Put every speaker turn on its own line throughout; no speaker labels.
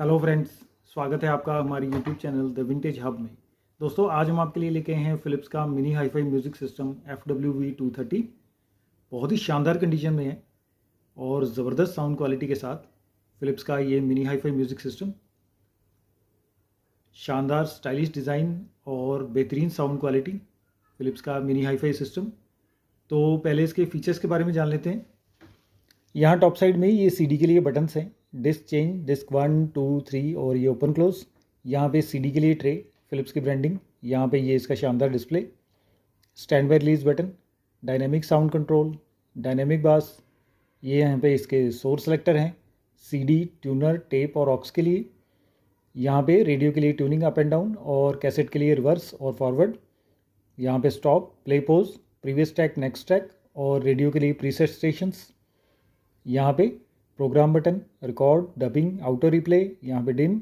Hello friends, स्वागत है आपका हमारे YouTube channel the vintage hub में। दोस्तों, आज हम आपके लिए लेके आए हैं फ़िलिप्स का mini hi-fi music system FWV-230। बहुत ही शानदार कंडीशन में है और ज़बरदस्त साउंड क्वालिटी के साथ फ़िलिप्स का ये मिनी हाईफाई म्यूज़िक सिस्टम, शानदार स्टाइलिश डिज़ाइन और बेहतरीन साउंड क्वालिटी, फ़िलिप्स का मिनी हाईफाई सिस्टम। तो पहले इसके फीचर्स के बारे में जान लेते हैं। यहाँ टॉप साइड में ये सीडी के लिए बटन्स हैं, डिस्क चेंज, डिस्क 1, 2, 3 और ये ओपन क्लोज। यहाँ पे सीडी के लिए ट्रे, फ़िलिप्स की ब्रांडिंग। यहाँ पे ये इसका शानदार display, stand by release button, dynamic sound control, dynamic बास। ये यहाँ पे इसके सोर्स सेलेक्टर हैं, सीडी, ट्यूनर, टेप और ऑक्स के लिए। यहाँ पे रेडियो के लिए ट्यूनिंग अप एंड डाउन और कैसेट के लिए रिवर्स और फॉरवर्ड। यहाँ पे stop, play pose, previous track, next track और रेडियो के लिए प्रीसेट स्टेशंस। यहाँ पे programme button, record, dubbing, आउटो replay, यहाँ पे डिम,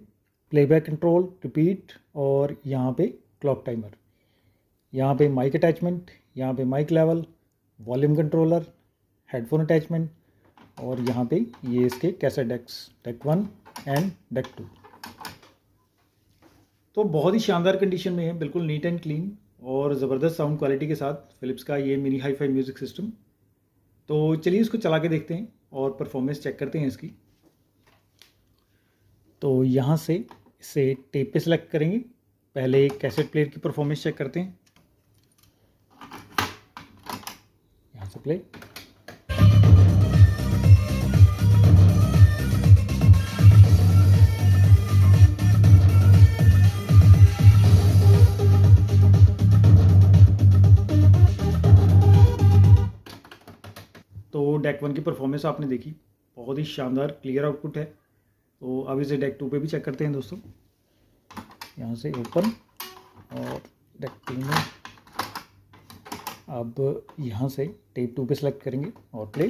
प्लेबैक कंट्रोल, रिपीट और यहाँ पे क्लॉक टाइमर। यहाँ पे माइक अटैचमेंट, यहाँ पे mic level, volume controller, headphone attachment और यहाँ पे ये इसके cassette decks, deck 1 and deck 2। तो बहुत ही शानदार कंडीशन में है, बिल्कुल नीट एंड क्लीन और ज़बरदस्त साउंड क्वालिटी के साथ फ़िलिप्स का ये मिनी हाईफाई म्यूज़िक सिस्टम। तो चलिए इसको चला के देखते हैं और परफॉर्मेंस चेक करते हैं इसकी। तो यहाँ से इसे टेप पे सेलेक्ट करेंगे। पहले कैसेट प्लेयर की परफॉर्मेंस चेक करते हैं। यहाँ से प्ले, तो डेक 1 की परफॉर्मेंस आपने देखी, बहुत ही शानदार क्लियर आउटपुट है। तो अब इसे डेक 2 पे भी चेक करते हैं दोस्तों। यहाँ से ओपन और डेक 2 में अब यहाँ से टेप 2 पे सेलेक्ट करेंगे और प्ले।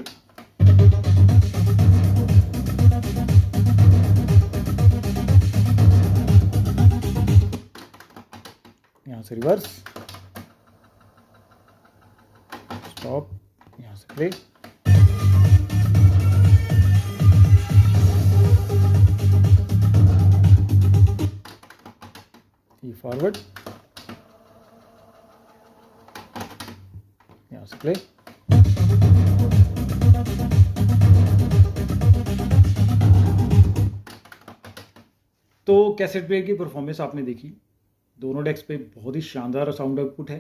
यहाँ से रिवर्स, स्टॉप, यहाँ से प्ले। फॉरवर्ड, यहाँ से प्ले। तो कैसेट प्लेयर की परफॉर्मेंस आपने देखी, दोनों डेस्क पे बहुत ही शानदार साउंड आउटपुट है।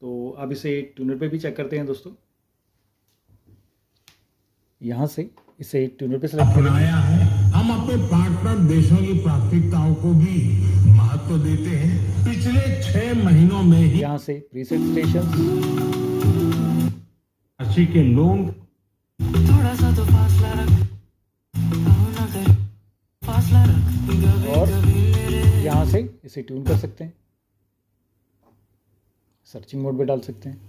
तो अब इसे ट्यूनर पे भी चेक करते हैं दोस्तों। यहाँ से इसे ट्यूनर पे सेलेक्ट
अपनाया है। हम अपने पार्टनर देशों की प्राथमिकताओं को भी महत्व देते हैं। पिछले 6 महीनों में ही
यहाँ से प्रीसेट स्टेशन,
राशि के लोन,
थोड़ा सा तो फासला रख, फासला रख,
और यहाँ से इसे ट्यून कर सकते हैं, सर्चिंग मोड पे डाल सकते हैं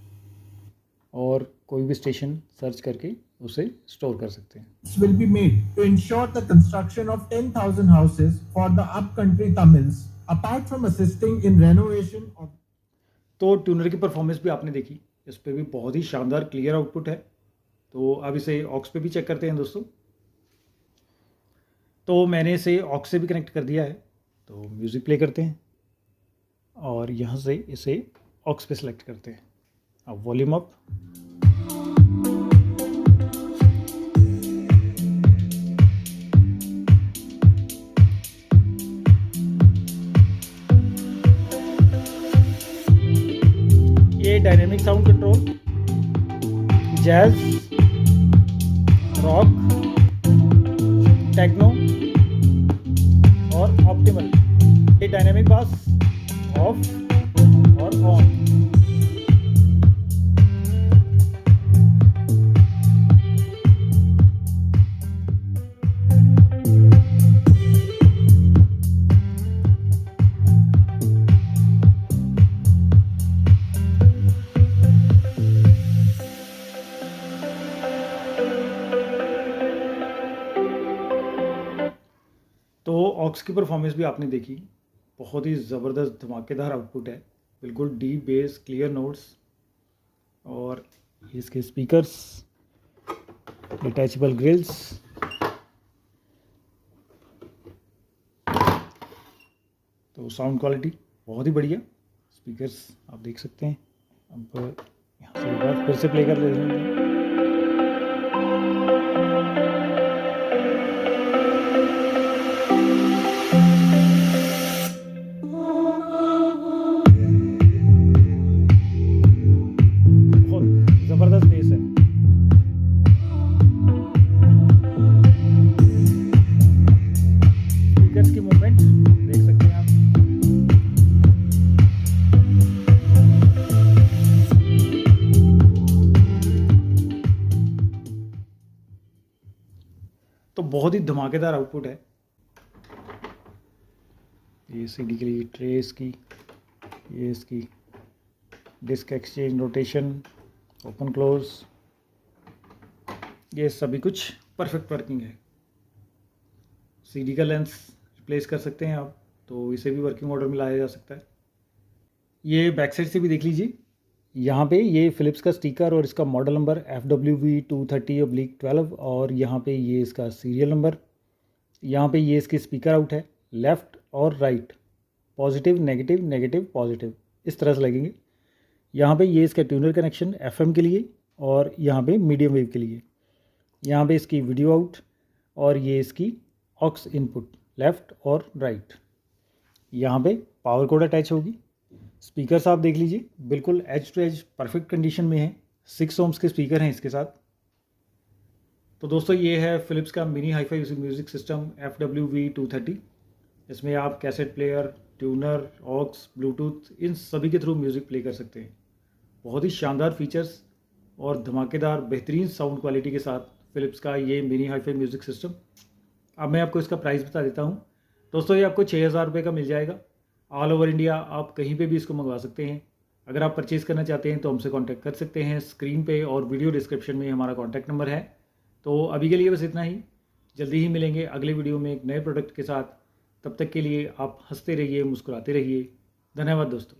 और कोई भी स्टेशन सर्च करके उसे स्टोर कर सकते हैं।
will be made to ensure the construction of 10,000 houses for the upcountry Tamils, apart from assisting in renovation of.
तो ट्यूनर की परफॉर्मेंस भी आपने देखी, इस पर भी बहुत ही शानदार क्लियर आउटपुट है। तो अब इसे ऑक्स पे भी चेक करते हैं दोस्तों। तो मैंने इसे ऑक्स से भी कनेक्ट कर दिया है। तो म्यूज़िक प्ले करते हैं और यहाँ से इसे ऑक्स पे सेलेक्ट करते हैं। अब वॉल्यूम अप, ये dynamic sound control, jazz, rock, techno और ऑप्टिमल। ये डायनेमिक बास ऑफ और ऑन। तो ऑक्स की परफॉर्मेंस भी आपने देखी, बहुत ही ज़बरदस्त धमाकेदार आउटपुट है, बिल्कुल डीप बेस, क्लियर नोट्स और इसके speakers, detachable grills, sound quality बहुत ही बढ़िया, स्पीकर्स आप देख सकते हैं। अब यहाँ से एक बार फिर से प्ले कर लेते हैं। बहुत ज़बरदस्त बेस है। स्पीकर्स की मूवमेंट देख सकते हैं आप। तो बहुत ही धमाकेदार आउटपुट है। ये सीडी के लिए ट्रे इसकी, ये इसकी disc exchange, rotation, open close, ये सभी कुछ परफेक्ट वर्किंग है। सीडी का लेंस रिप्लेस कर सकते हैं आप, तो इसे भी वर्किंग ऑर्डर में लाया जा सकता है। ये बैक साइड से भी देख लीजिए, यहाँ पे ये फ़िलिप्स का स्टिकर और इसका मॉडल नंबर FWV230/12 और यहाँ पे ये इसका सीरियल नंबर। यहाँ पे ये इसकी स्पीकर आउट है, लेफ़्ट और right, positive negative negative positive, इस तरह से लगेंगे। यहाँ पे ये इसका ट्यूनर कनेक्शन FM के लिए और यहाँ पे मीडियम वेव के लिए। यहाँ पे इसकी वीडियो आउट और ये इसकी ऑक्स इनपुट लेफ़्ट और राइट। यहाँ पे पावर कोड अटैच होगी। स्पीकर्स आप देख लीजिए, बिल्कुल edge to edge perfect condition में है। 6 ohms के स्पीकर हैं इसके साथ। तो दोस्तों ये है फ़िलिप्स का mini hi-fi music system FWV230। इसमें आप cassette player, tuner, aux, Bluetooth, इन सभी के थ्रू म्यूज़िक प्ले कर सकते हैं। बहुत ही शानदार फीचर्स और धमाकेदार बेहतरीन साउंड क्वालिटी के साथ फ़िलिप्स का ये मिनी हाई-फाई म्यूज़िक सिस्टम। अब मैं आपको इसका प्राइस बता देता हूँ। दोस्तों ये आपको 6000 रुपये का मिल जाएगा। ऑल ओवर इंडिया आप कहीं पे भी इसको मंगवा सकते हैं। अगर आप परचेज़ करना चाहते हैं तो हमसे कांटेक्ट कर सकते हैं। स्क्रीन पे और वीडियो डिस्क्रिप्शन में हमारा कांटेक्ट नंबर है। तो अभी के लिए बस इतना ही। जल्दी ही मिलेंगे अगले वीडियो में एक नए प्रोडक्ट के साथ। तब तक के लिए आप हंसते रहिए, मुस्कुराते रहिए। धन्यवाद दोस्तों।